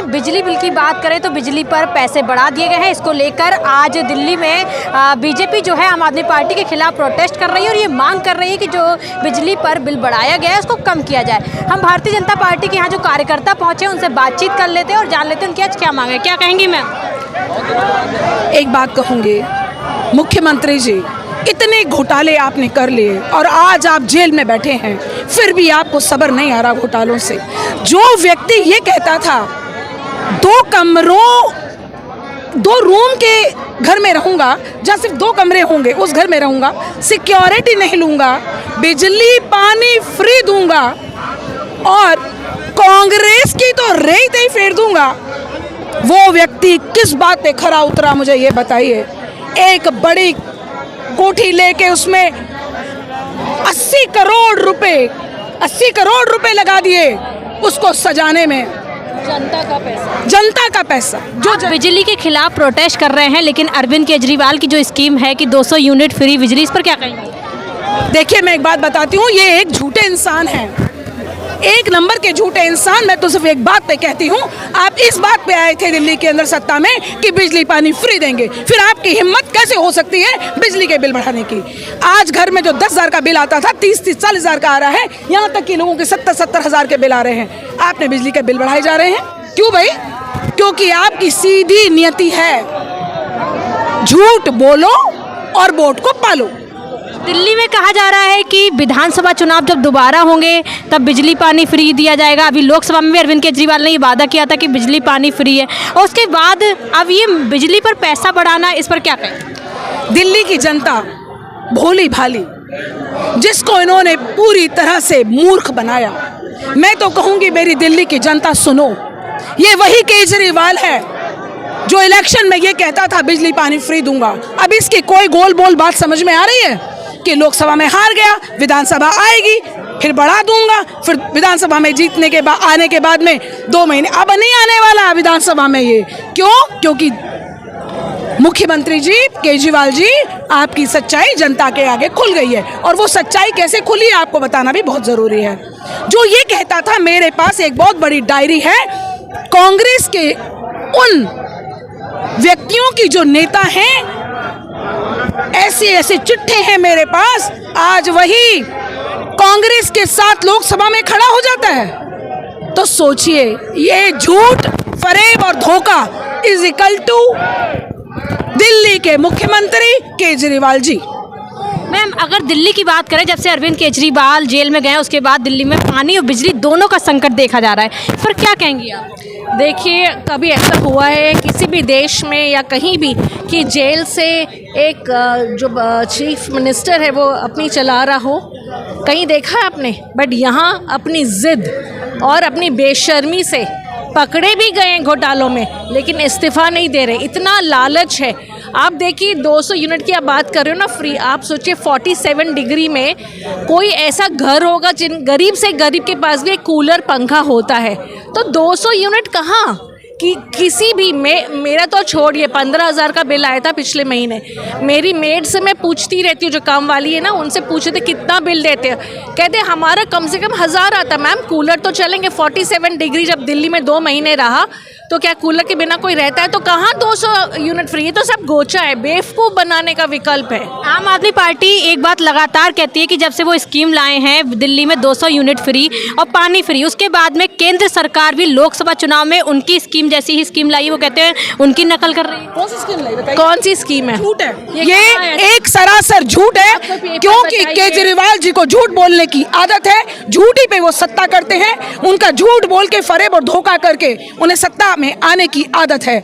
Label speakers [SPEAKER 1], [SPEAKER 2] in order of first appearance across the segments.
[SPEAKER 1] बिजली बिल की बात करें तो बिजली पर पैसे बढ़ा दिए गए हैं। इसको लेकर आज दिल्ली में बीजेपी जो है आम आदमी पार्टी के खिलाफ प्रोटेस्ट कर रही है और ये मांग कर रही है कि जो बिजली पर बिल बढ़ाया गया है उसको कम किया जाए। हम भारतीय जनता पार्टी के यहाँ जो कार्यकर्ता पहुँचे हैं उनसे बातचीत कर लेते हैं और जान लेते हैं उनकी आज क्या मांग है। क्या कहेंगी मैम?
[SPEAKER 2] एक बात कहूँगी, मुख्यमंत्री जी, इतने घोटाले आपने कर लिए और आज आप जेल में बैठे हैं, फिर भी आपको सब्र नहीं आ रहा घोटालों से। जो व्यक्ति ये कहता था 2 रूम के घर में रहूंगा, जहाँ सिर्फ 2 कमरे होंगे उस घर में रहूंगा, सिक्योरिटी नहीं लूंगा, बिजली पानी फ्री दूंगा और कांग्रेस की तो रेत ही फेर दूंगा, वो व्यक्ति किस बात पे खरा उतरा मुझे ये बताइए। एक बड़ी कोठी लेके उसमें 80 करोड़ रुपए लगा दिए उसको सजाने में। जनता का पैसा जो
[SPEAKER 1] बिजली के खिलाफ प्रोटेस्ट कर रहे हैं, लेकिन अरविंद केजरीवाल की जो स्कीम है कि 200 यूनिट फ्री बिजली, इस पर क्या कहेंगे?
[SPEAKER 2] देखिए, मैं एक बात बताती हूँ, ये एक झूठे इंसान हैं, एक नंबर के झूठे इंसान। मैं तो सिर्फ एक बात पे कहती हूँ, आप इस बात पे आए थे दिल्ली के अंदर सत्ता में कि बिजली पानी फ्री देंगे, फिर आपकी हिम्मत कैसे हो सकती है बिजली के बिल बढ़ाने की? आज घर में जो 10,000 का बिल आता था 30-40 हज़ार का आ रहा है, यहाँ तक कि लोगों के 70-70 हज़ार के बिल आ रहे हैं। आपने बिजली के बिल बढ़ाए जा रहे हैं, क्यों भाई? क्योंकि आपकी सीधी नियति है, झूठ बोलो और वोट को पालो।
[SPEAKER 1] दिल्ली में कहा जा रहा है कि विधानसभा चुनाव जब दोबारा होंगे तब बिजली पानी फ्री दिया जाएगा। अभी लोकसभा में भी अरविंद केजरीवाल ने ये वादा किया था कि बिजली पानी फ्री है, और उसके बाद अब ये बिजली पर पैसा बढ़ाना, इस पर क्या कहें?
[SPEAKER 2] दिल्ली की जनता भोली भाली, जिसको इन्होंने पूरी तरह से मूर्ख बनाया, मैं तो कहूँगी मेरी दिल्ली की जनता सुनो, ये वही केजरीवाल है जो इलेक्शन में ये कहता था बिजली पानी फ्री दूंगा। अब इसकी कोई गोल बोल बात समझ में आ रही है कि लोकसभा में हार गया, विधानसभा आएगी, फिर बढ़ा दूंगा, फिर विधानसभा में जीतने के बाद आने के बाद में 2 महीने अब नहीं आने वाला विधानसभा में ये। क्यों? क्योंकि मुख्यमंत्री जी केजरीवाल जी, आपकी सच्चाई जनता के आगे खुल गई है, और वो सच्चाई कैसे खुली है आपको बताना भी बहुत जरूरी है। जो ये कहता था मेरे पास एक बहुत बड़ी डायरी है कांग्रेस के उन व्यक्तियों की जो नेता हैं, ऐसे चिट्ठे हैं मेरे पास, आज वही कांग्रेस के साथ लोकसभा में खड़ा हो जाता है। तो सोचिए, ये झूठ, फरेब और धोखा इज इक्वल टू दिल्ली के मुख्यमंत्री केजरीवाल जी।
[SPEAKER 1] मैम, अगर दिल्ली की बात करें, जब से अरविंद केजरीवाल जेल में गए उसके बाद दिल्ली में पानी और बिजली दोनों का संकट देखा जा रहा है, इस पर क्या कहेंगी आप?
[SPEAKER 3] देखिए, कभी ऐसा हुआ है किसी भी देश में या कहीं भी कि जेल से एक जो चीफ मिनिस्टर है वो अपनी चला रहा हो? कहीं देखा है आपने? बट यहाँ अपनी ज़िद और अपनी बेशर्मी से पकड़े भी गए हैं घोटालों में, लेकिन इस्तीफ़ा नहीं दे रहे। इतना लालच है। आप देखिए, 200 यूनिट की आप बात कर रहे हो ना फ्री, आप सोचिए 47 डिग्री में कोई ऐसा घर होगा जिन गरीब से गरीब के पास भी एक कूलर पंखा होता है, तो 200 यूनिट कहाँ कि किसी भी मेरा तो छोड़िए, 15,000 का बिल आया था पिछले महीने। मेरी मेड से मैं पूछती रहती हूँ, जो काम वाली है ना, उनसे पूछे थे कितना बिल देते हैं, कहते हमारा कम से कम 1,000 आता। मैम, कूलर तो चलेंगे, 47 डिग्री जब दिल्ली में 2 महीने रहा तो क्या कूलर के बिना कोई रहता है? तो कहाँ 200 यूनिट फ्री? ये तो सब गोचा है, बेवकूफ़ बनाने का विकल्प है।
[SPEAKER 1] आम आदमी पार्टी एक बात लगातार कहती है कि जब से वो स्कीम लाए हैं दिल्ली में 200 यूनिट फ्री और पानी फ्री, उसके बाद में केंद्र सरकार भी लोकसभा चुनाव में उनकी स्कीम जैसी ही स्कीम लाई, वो कहते हैं उनकी नकल कर रही है।
[SPEAKER 2] कौन सी स्कीम लाई बताइए?
[SPEAKER 3] कौन सी स्कीम है?
[SPEAKER 2] झूठ है ये एक सरासर झूठ है, क्योंकि केजरीवाल जी को झूठ बोलने की आदत है, झूठी पे वो सत्ता करते हैं, उनका झूठ बोल के फरेब और धोखा करके उन्हें सत्ता में आने की आदत है।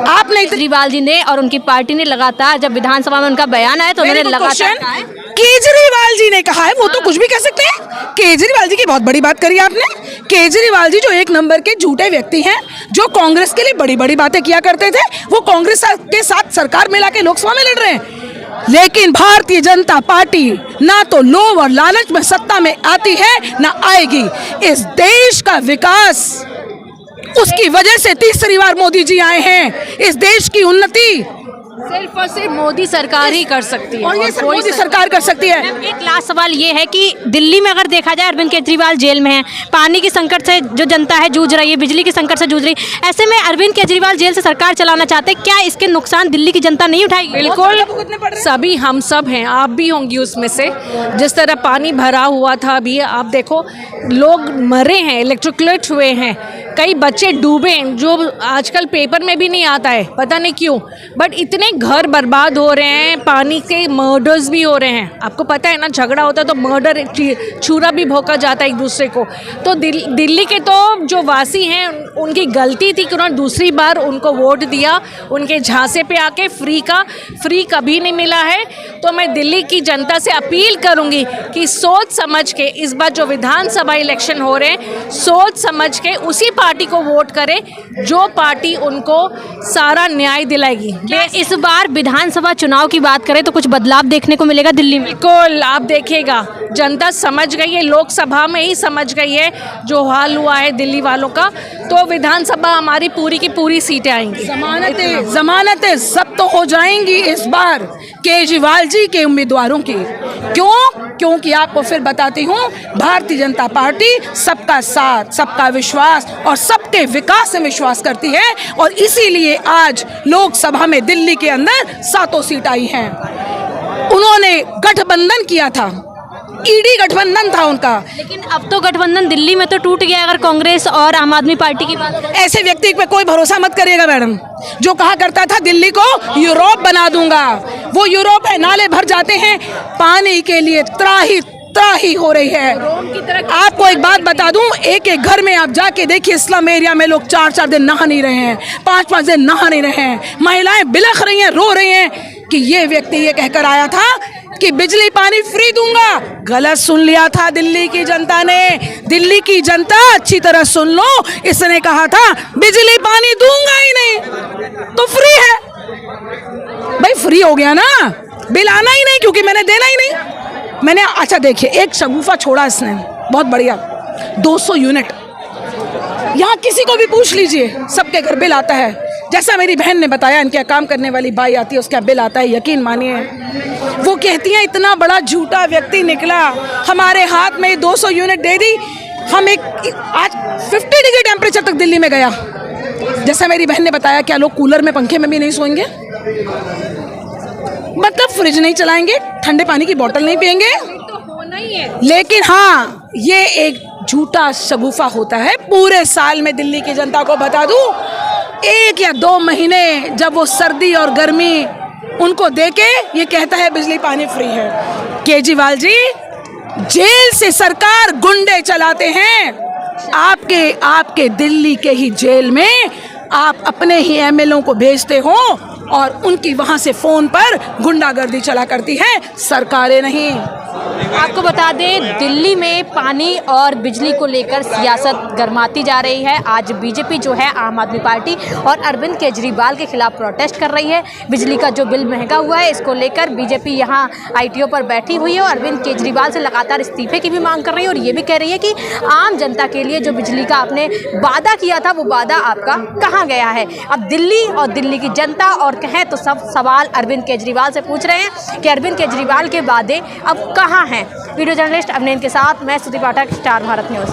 [SPEAKER 2] आपने
[SPEAKER 1] केजरीवाल जी ने और उनकी पार्टी ने लगातार, जब विधानसभा में उनका बयान आया तो उन्होंने लगातार कहा है,
[SPEAKER 2] केजरीवाल जी ने कहा है, वो तो कुछ भी कह सकते हैं। केजरीवाल जी की बहुत बड़ी बात करी आपने। केजरीवाल जी जो एक नंबर के झूठे व्यक्ति हैं, जो कांग्रेस के लिए बड़ी बड़ी बातें किया करते थे, वो कांग्रेस के साथ सरकार मिला के लोकसभा में लड़ रहे हैं। लेकिन भारतीय जनता पार्टी ना तो लोभ और लालच में सत्ता में आती है, ना आएगी। इस देश का विकास, उसकी वजह से तीसरी बार मोदी जी आए हैं। इस देश की उन्नति
[SPEAKER 3] सिर्फ और सिर्फ मोदी सरकार ही कर सकती है
[SPEAKER 2] और ये सिर्फ मोदी सरकार कर सकती है।
[SPEAKER 1] एक लास्ट सवाल ये है कि दिल्ली में अगर देखा जाए अरविंद केजरीवाल जेल में है, पानी की संकट से जो जनता है जूझ रही है, बिजली की संकट से जूझ रही है, ऐसे में अरविंद केजरीवाल जेल से सरकार चलाना चाहते हैं, क्या इसके नुकसान दिल्ली की जनता नहीं उठाएगी?
[SPEAKER 3] बिल्कुल, सभी हम सब हैं, आप भी होंगी उसमें से। जिस तरह पानी भरा हुआ था अभी आप देखो, लोग मरे हैं, इलेक्ट्रोक्यूट हुए हैं, कई बच्चे डूबे हैं, जो आजकल पेपर में भी नहीं आता है, पता नहीं क्यों। बट इतने घर बर्बाद हो रहे हैं, पानी के मर्डर्स भी हो रहे हैं। आपको पता है ना, झगड़ा होता है तो मर्डर, छुरा भी भोंका जाता है एक दूसरे को। तो दिल्ली के तो जो वासी हैं उनकी गलती थी कि उन्होंने दूसरी बार उनको वोट दिया, उनके झांसे पे आके फ्री कभी नहीं मिला है। तो मैं दिल्ली की जनता से अपील करूंगी कि सोच समझ के इस बार जो विधानसभा इलेक्शन हो रहे हैं, सोच समझ के उसी पार्टी को वोट करें जो पार्टी उनको सारा न्याय दिलाएगी।
[SPEAKER 1] इस बार विधानसभा चुनाव की बात करें तो कुछ बदलाव देखने को मिलेगा दिल्ली में?
[SPEAKER 3] बिल्कुल, आप देखिएगा, जनता समझ गई है, लोकसभा में ही समझ गई है जो हाल हुआ है दिल्ली वालों का। तो विधानसभा हमारी पूरी की पूरी सीटें आएंगी।
[SPEAKER 2] जमानतें सब तो हो जाएंगी इस बार केजरीवाल जी के उम्मीदवारों की। क्योंकि आपको फिर बताती हूँ, भारतीय जनता पार्टी सबका साथ, सबका विश्वास और सबके विकास में विश्वास करती है, और इसीलिए आज लोकसभा में दिल्ली के अंदर 7 सीट आई हैं। उन्होंने गठबंधन किया था, ईडी गठबंधन था उनका,
[SPEAKER 1] लेकिन अब तो गठबंधन दिल्ली में तो टूट गया। अगर कांग्रेस और आम आदमी पार्टी की बात करें,
[SPEAKER 2] ऐसे व्यक्ति पे कोई भरोसा मत करिएगा मैडम, जो कहा करता था दिल्ली को यूरोप बना दूंगा। वो यूरोप है, नाले भर जाते हैं, पानी के लिए त्राही हो रही है। आपको एक बात बता दूं, एक घर में आप जाके देखिए, स्लम एरिया में लोग 4-4 दिन नहा नहीं रहे हैं, 5-5 दिन नहा नहीं रहे हैं, महिलाएं बिलख रही हैं, रो रही हैं कि ये व्यक्ति ये कहकर आया था कि बिजली पानी फ्री दूंगा। गलत सुन लिया था दिल्ली की जनता ने। दिल्ली की जनता अच्छी तरह सुन लो, इसने कहा था बिजली पानी दूंगा ही नहीं, तो फ्री है भाई, फ्री हो गया ना, बिल आना ही नहीं क्योंकि मैंने देना ही नहीं। मैंने, अच्छा देखिए, एक शगुफा छोड़ा इसने, बहुत बढ़िया, 200 यूनिट। यहाँ किसी को भी पूछ लीजिए, सबके घर बिल आता है। जैसा मेरी बहन ने बताया, इनके यहाँ काम करने वाली बाई आती है, उसका बिल आता है, यकीन मानिए। वो कहती हैं इतना बड़ा झूठा व्यक्ति निकला, हमारे हाथ में 200 यूनिट दे दी। हम आज 50 डिग्री टेम्परेचर तक दिल्ली में गया। जैसा मेरी बहन ने बताया, क्या लोग कूलर में पंखे में भी नहीं सोएंगे? मतलब फ्रिज नहीं चलाएंगे, ठंडे पानी की बोतल नहीं पिएंगे?
[SPEAKER 3] तो होना ही है।
[SPEAKER 2] लेकिन हाँ, ये एक झूठा शगुफा होता है। पूरे साल में दिल्ली की जनता को बता दूं, 1 या 2 महीने जब वो सर्दी और गर्मी उनको देके ये कहता है बिजली पानी फ्री है। केजरीवाल जी, जेल से सरकार गुंडे चलाते हैं। आपके दिल्ली के ही जेल में आप अपने ही एमएलए को भेजते हो और उनकी वहां से फोन पर गुंडागर्दी चला करती है, सरकारें नहीं।
[SPEAKER 1] आपको बता दें, दिल्ली में पानी और बिजली को लेकर सियासत गर्माती जा रही है। आज बीजेपी जो है, आम आदमी पार्टी और अरविंद केजरीवाल के खिलाफ प्रोटेस्ट कर रही है। बिजली का जो बिल महंगा हुआ है, इसको लेकर बीजेपी यहाँ आईटीओ पर बैठी हुई है और अरविंद केजरीवाल से लगातार इस्तीफे की भी मांग कर रही है, और ये भी कह रही है कि आम जनता के लिए जो बिजली का आपने वादा किया था, वो वादा आपका कहाँ गया है। अब दिल्ली और दिल्ली की जनता और कहें तो सब सवाल अरविंद केजरीवाल से पूछ रहे हैं कि अरविंद केजरीवाल के वादे अब कहाँ हैं। वीडियो जर्नलिस्ट अवनीन के साथ मैं स्तुति पाठक, स्टार भारत न्यूज़।